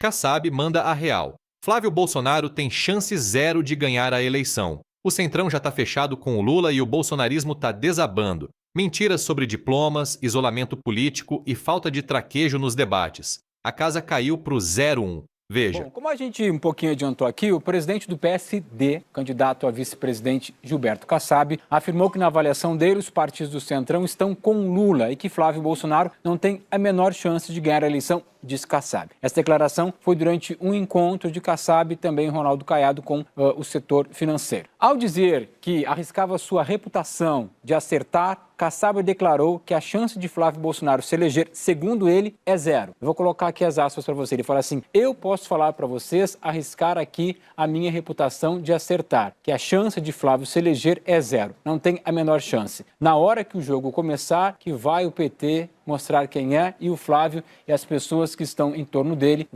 Kassab manda a real. Flávio Bolsonaro tem chance zero de ganhar a eleição. O Centrão já está fechado com o Lula e o bolsonarismo está desabando. Mentiras sobre diplomas, isolamento político e falta de traquejo nos debates. A casa caiu para o 0-1. Veja. Bom, como a gente um pouquinho adiantou aqui, o presidente do PSD, candidato a vice-presidente Gilberto Kassab, afirmou que na avaliação dele os partidos do Centrão estão com Lula e que Flávio Bolsonaro não tem a menor chance de ganhar a eleição, diz Kassab. Essa declaração foi durante um encontro de Kassab e também Ronaldo Caiado com o setor financeiro. Ao dizer que arriscava sua reputação de acertar, Kassab declarou que a chance de Flávio Bolsonaro se eleger, segundo ele, é zero. Eu vou colocar aqui as aspas para você. Ele fala assim: eu posso falar para vocês, arriscar aqui a minha reputação de acertar, que a chance de Flávio se eleger é zero. Não tem a menor chance. Na hora que o jogo começar, que vai o PT mostrar quem é e o Flávio e as pessoas que estão em torno dele,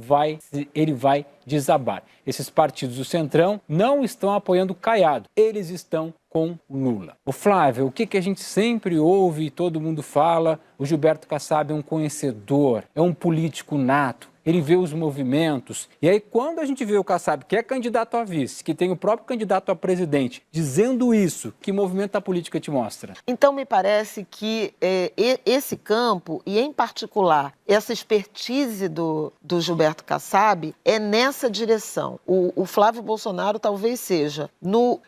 ele vai desabar. Esses partidos do Centrão não estão apoiando Caiado, eles estão com Lula. O Flávio, o que a gente sempre ouve e todo mundo fala, o Gilberto Kassab é um conhecedor, é um político nato. Ele vê os movimentos. E aí, quando a gente vê o Kassab, que é candidato a vice, que tem o próprio candidato a presidente, dizendo isso, que movimento a política te mostra? Então, me parece que esse campo, e em particular, essa expertise do Gilberto Kassab, é nessa direção. O Flávio Bolsonaro talvez seja,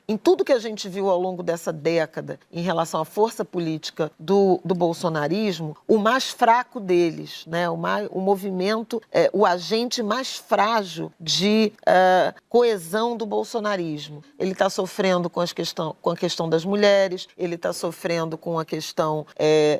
em tudo que a gente viu ao longo dessa década, em relação à força política do bolsonarismo, o mais fraco deles, né? O movimento, o agente mais frágil de coesão do bolsonarismo. Ele está sofrendo com a questão das mulheres, ele está sofrendo com a questão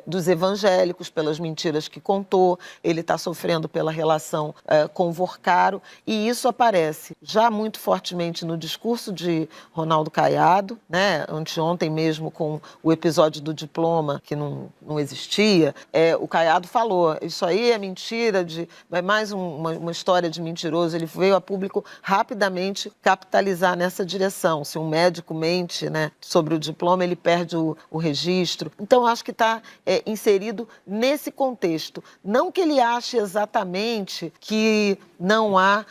dos evangélicos, pelas mentiras que contou, ele está sofrendo pela relação com o Vorcaro, e isso aparece já muito fortemente no discurso de Ronaldo Caiado, né? Anteontem mesmo, com o episódio do diploma, que não existia, o Caiado falou, isso aí é mentira, é mais uma história de mentiroso. Ele veio a público rapidamente capitalizar nessa direção. Se um médico mente, né, sobre o diploma, ele perde o registro. Então, acho que está inserido nesse contexto. Não que ele ache exatamente que não há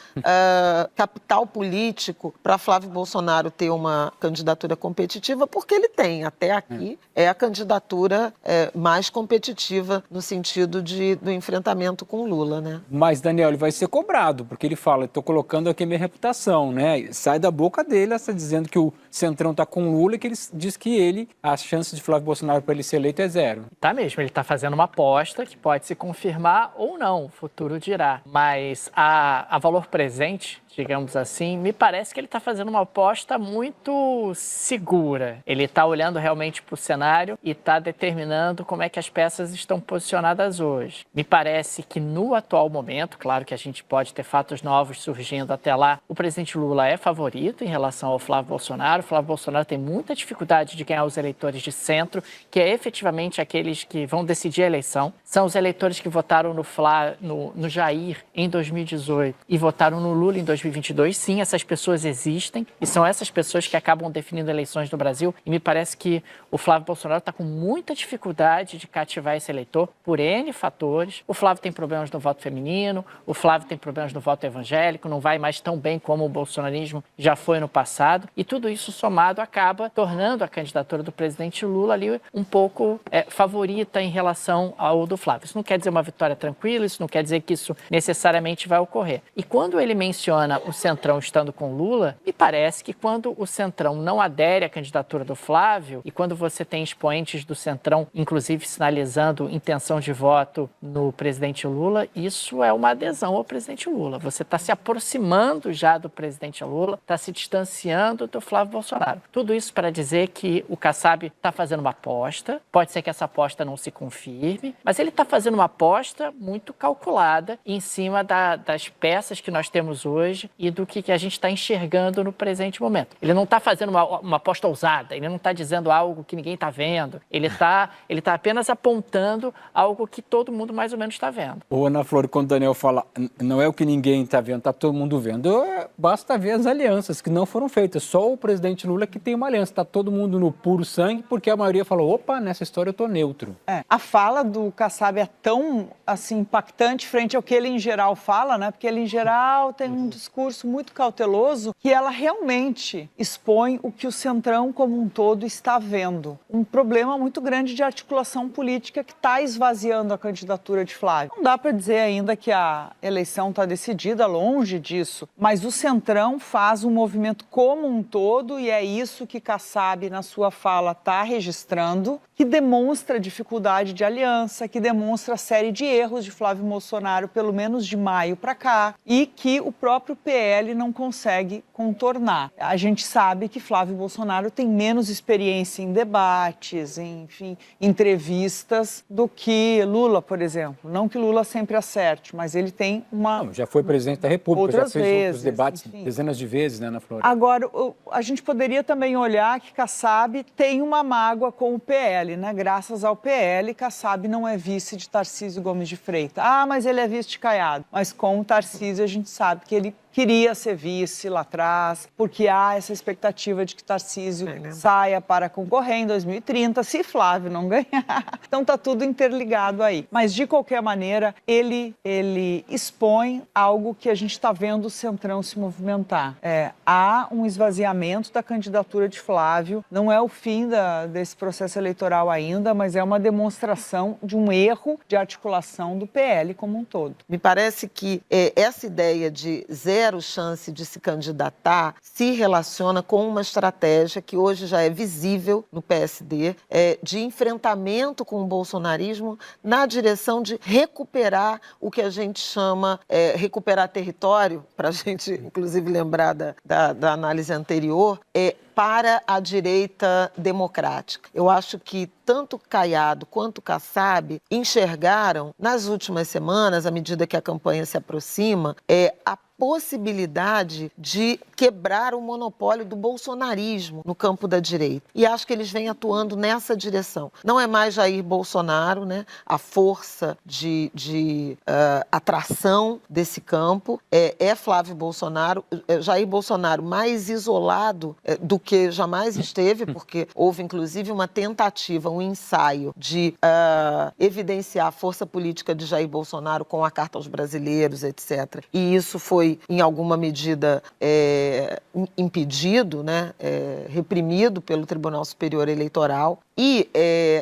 capital político para Flávio Bolsonaro ter uma candidatura competitiva, porque ele tem. Até aqui é a candidatura mais competitiva no sentido do enfrentamento com Lula, né? Mas, Daniel, ele vai ser cobrado, porque ele fala, estou colocando aqui a minha reputação, né? Sai da boca dele, está dizendo que o Centrão está com Lula e que ele diz que a chance de Flávio Bolsonaro para ele ser eleito é zero. Tá mesmo, ele está fazendo uma aposta que pode se confirmar ou não, o futuro dirá. Mas a valor presente, digamos assim, me parece que ele está fazendo uma aposta muito segura. Ele está olhando realmente para o cenário e está determinando como é que as peças estão posicionadas hoje. Me parece que no atual momento, claro que a gente pode ter fatos novos surgindo até lá, o presidente Lula é favorito em relação ao Flávio Bolsonaro. O Flávio Bolsonaro tem muita dificuldade de ganhar os eleitores de centro, que é efetivamente aqueles que vão decidir a eleição. São os eleitores que votaram no Jair em 2018 e votaram no Lula em 2022. Sim, essas pessoas existem e são essas pessoas que acabam definindo eleições no Brasil. E me parece que o Flávio Bolsonaro está com muita dificuldade de cativar esse eleitor por N fatores. O Flávio tem problemas no voto feminino, o Flávio tem problemas no voto evangélico, não vai mais tão bem como o bolsonarismo já foi no passado. E tudo isso somado acaba tornando a candidatura do presidente Lula ali um pouco favorita em relação ao do Flávio. Isso não quer dizer uma vitória tranquila, isso não quer dizer que isso necessariamente vai ocorrer. E quando ele menciona o Centrão estando com Lula, me parece que quando o Centrão não adere à candidatura do Flávio e quando você tem expoentes do Centrão, inclusive sinalizando intenção de voto no presidente Lula, isso é uma adesão ao presidente Lula. Você está se aproximando já do presidente Lula, está se distanciando do Flávio Bolsonaro. Tudo isso para dizer que o Kassab está fazendo uma aposta, pode ser que essa aposta não se confirme, mas ele está fazendo uma aposta muito calculada em cima das peças que nós temos hoje e do que a gente está enxergando no presente momento. Ele não está fazendo uma aposta ousada, ele não está dizendo algo que ninguém está vendo, ele está apenas apontando algo que todo mundo mais ou menos está vendo. Ô, Ana Flor, quando o Daniel fala fala, não é o que ninguém está vendo, está todo mundo vendo. Basta ver as alianças que não foram feitas. Só o presidente Lula que tem uma aliança. Está todo mundo no puro sangue, porque a maioria falou, opa, nessa história eu estou neutro. A fala do Kassab é tão assim, impactante frente ao que ele em geral fala, né? Porque ele em geral tem um discurso muito cauteloso, que ela realmente expõe o que o Centrão como um todo está vendo. Um problema muito grande de articulação política que está esvaziando a candidatura de Flávio. Não dá para dizer ainda que a eleição está decidida, longe disso, mas o Centrão faz um movimento como um todo e é isso que Kassab, na sua fala, está registrando, que demonstra dificuldade de aliança, que demonstra a série de erros de Flávio Bolsonaro, pelo menos de maio para cá, e que o próprio PL não consegue contornar. A gente sabe que Flávio Bolsonaro tem menos experiência em debates, enfim, entrevistas, do que Lula, por exemplo. Não que Lula sempre acerte, mas ele tem uma... Não, já foi presidente da República, outras já fez vezes, outros debates enfim. Dezenas de vezes, né, na Flórida. Agora, a gente poderia também olhar que Kassab tem uma mágoa com o PL, né? Graças ao PL, Kassab não é vice de Tarcísio Gomes de Freitas. Ah, mas ele é vice de Caiado. Mas com o Tarcísio a gente sabe que ele queria ser vice lá atrás, porque há essa expectativa de que Tarcísio saia para concorrer em 2030, se Flávio não ganhar. Então tá tudo interligado aí. Mas, de qualquer maneira, ele expõe algo que a gente está vendo o Centrão se movimentar. Há um esvaziamento da candidatura de Flávio, não é o fim desse processo eleitoral ainda, mas é uma demonstração de um erro de articulação do PL como um todo. Me parece que essa ideia de zero chance de se candidatar se relaciona com uma estratégia que hoje já é visível no PSD, de enfrentamento com o bolsonarismo na direção de recuperar o que a gente chama, recuperar território, para a gente, inclusive, lembrar da análise anterior, para a direita democrática. Eu acho que tanto Caiado quanto Kassab enxergaram, nas últimas semanas, à medida que a campanha se aproxima, a possibilidade de quebrar o monopólio do bolsonarismo no campo da direita. E acho que eles vêm atuando nessa direção. Não é mais Jair Bolsonaro, né, a força de atração desse campo, é Flávio Bolsonaro, Jair Bolsonaro mais isolado do que jamais esteve, porque houve inclusive uma tentativa, um ensaio de evidenciar a força política de Jair Bolsonaro com a Carta aos Brasileiros, etc. E isso foi, em alguma medida, impedido, né, reprimido pelo Tribunal Superior Eleitoral e,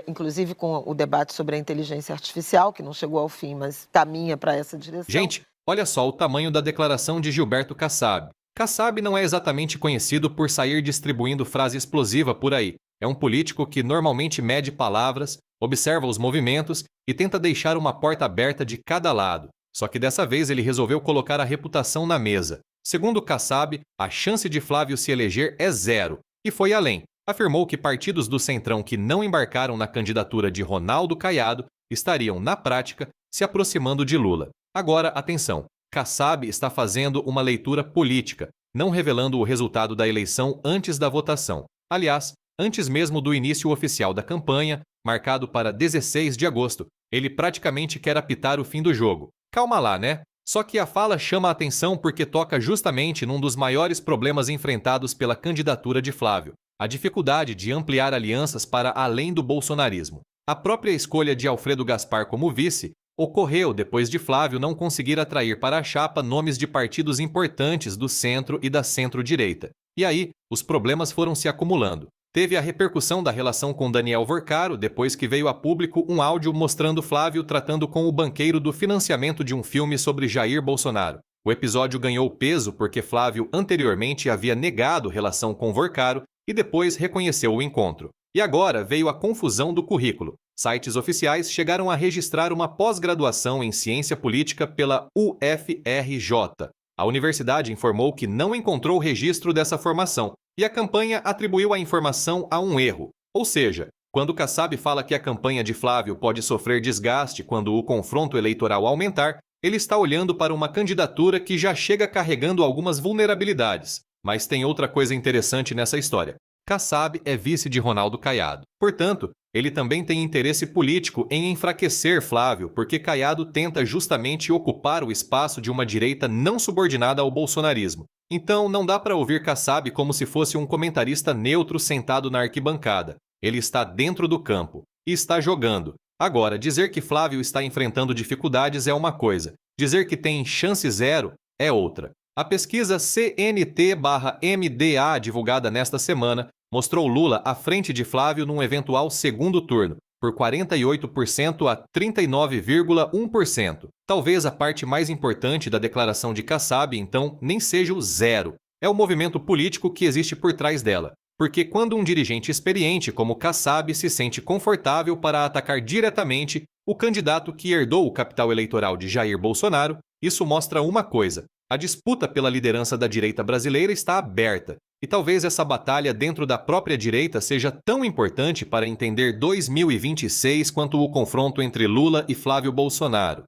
inclusive, com o debate sobre a inteligência artificial, que não chegou ao fim, mas caminha para essa direção. Gente, olha só o tamanho da declaração de Gilberto Kassab. Kassab não é exatamente conhecido por sair distribuindo frase explosiva por aí. É um político que normalmente mede palavras, observa os movimentos e tenta deixar uma porta aberta de cada lado. Só que dessa vez ele resolveu colocar a reputação na mesa. Segundo Kassab, a chance de Flávio se eleger é zero. E foi além. Afirmou que partidos do Centrão que não embarcaram na candidatura de Ronaldo Caiado estariam, na prática, se aproximando de Lula. Agora, atenção. Kassab está fazendo uma leitura política, não revelando o resultado da eleição antes da votação. Aliás, antes mesmo do início oficial da campanha, marcado para 16 de agosto, ele praticamente quer apitar o fim do jogo. Calma lá, né? Só que a fala chama a atenção porque toca justamente num dos maiores problemas enfrentados pela candidatura de Flávio, a dificuldade de ampliar alianças para além do bolsonarismo. A própria escolha de Alfredo Gaspar como vice ocorreu depois de Flávio não conseguir atrair para a chapa nomes de partidos importantes do centro e da centro-direita. E aí, os problemas foram se acumulando. Teve a repercussão da relação com Daniel Vorcaro, depois que veio a público um áudio mostrando Flávio tratando com o banqueiro do financiamento de um filme sobre Jair Bolsonaro. O episódio ganhou peso porque Flávio anteriormente havia negado relação com Vorcaro e depois reconheceu o encontro. E agora veio a confusão do currículo. Sites oficiais chegaram a registrar uma pós-graduação em ciência política pela UFRJ. A universidade informou que não encontrou o registro dessa formação e a campanha atribuiu a informação a um erro. Ou seja, quando Kassab fala que a campanha de Flávio pode sofrer desgaste quando o confronto eleitoral aumentar, ele está olhando para uma candidatura que já chega carregando algumas vulnerabilidades. Mas tem outra coisa interessante nessa história. Kassab é vice de Ronaldo Caiado. Portanto, Ele também tem interesse político em enfraquecer Flávio, porque Caiado tenta justamente ocupar o espaço de uma direita não subordinada ao bolsonarismo. Então, não dá para ouvir Kassab como se fosse um comentarista neutro sentado na arquibancada. Ele está dentro do campo e está jogando. Agora, dizer que Flávio está enfrentando dificuldades é uma coisa, dizer que tem chance zero é outra. A pesquisa CNT/MDA, divulgada nesta semana, mostrou Lula à frente de Flávio num eventual segundo turno, por 48% a 39,1%. Talvez a parte mais importante da declaração de Kassab, então, nem seja o zero. É o movimento político que existe por trás dela. Porque quando um dirigente experiente como Kassab se sente confortável para atacar diretamente o candidato que herdou o capital eleitoral de Jair Bolsonaro, isso mostra uma coisa: a disputa pela liderança da direita brasileira está aberta. E talvez essa batalha dentro da própria direita seja tão importante para entender 2026 quanto o confronto entre Lula e Flávio Bolsonaro.